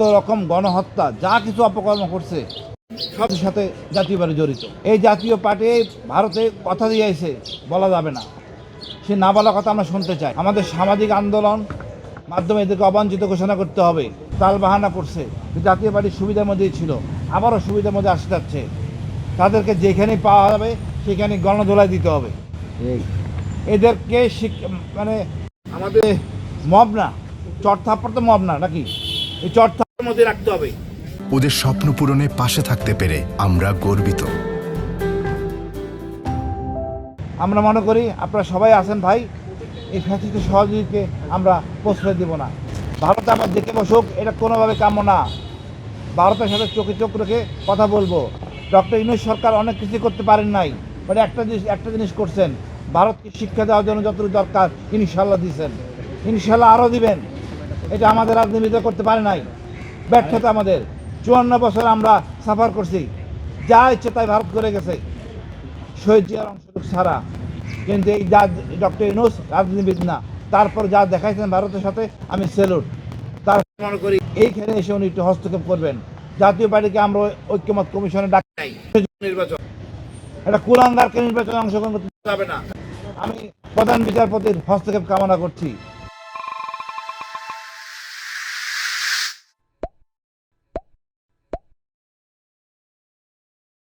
যত রকম গণহত্যা যা কিছু অপকর্ম করছে সব সাথে জাতীয় পার্টি জড়িত। এই জাতীয় পার্টি ভারতে কথা দিয়েছে, বলা যাবে না, সে না বলা কথা আমরা শুনতে চাই। আমাদের সামাজিক আন্দোলন মাধ্যমে এদেরকে অবাঞ্ছিত ঘোষণা করতে হবে। তাল বাহানা করছে, জাতীয় পার্টির সুবিধার মধ্যেই ছিল, আবারও সুবিধার মধ্যে আসতে যাচ্ছে। তাদেরকে যেখানে পাওয়া যাবে সেখানে গণধোলাই দিতে হবে। এদেরকে মানে আমাদের মব না, চট থাপ্পড় তো মব না নাকি, এই চট থাপ্পড়ের মধ্যে রাখতে হবে। ওদের স্বপ্ন পূরণে পাশে থাকতে পেরে আমরা গর্বিত। আমরা মনে করি আপনারা সবাই আছেন ভাই, এই ফ্যাসিস্ট সহযোগীকে আমরা প্রশ্রয় দেব না। ভারত আবার দেখে বসুক, এটা কোনোভাবে কাম্য না। ভারতের সাথে চোখে চোখ রেখে কথা বলবো। ডক্টর ইউনূস সরকার অনেক কিছু করতে পারেন নাই, বাট একটা জিনিস করছেন, ভারতকে শিক্ষা দেওয়ার জন্য যতটুকু দরকার ইনশাল্লাহ দিয়েছেন, ইনশাল্লাহ আরও দিবেন। এটা আমাদের রাজনীতিতে করতে পারে নাই, ব্যর্থতা আমাদের। 54 বছর আমরা সাফার করছি, যা ইচ্ছে তাই ভারত করে গেছে, শহীদ জিয়ার অংশ ছাড়া। কিন্তু এই যা ডক্টর ইউনূস রাজনীতিবিদ না, তারপর যা দেখাইছেন ভারতের সাথে, আমি স্যালুট। তার মনে করি এইখানে এসে উনি একটু হস্তক্ষেপ করবেন। জাতীয় পার্টিকে আমরা ঐক্যমত কমিশনে ডাকি নাই, নির্বাচন একটা কুলাঙ্গারকে নির্বাচনে অংশগ্রহণ করতে যাবে না। আমি প্রধান বিচারপতির হস্তক্ষেপ কামনা করছি।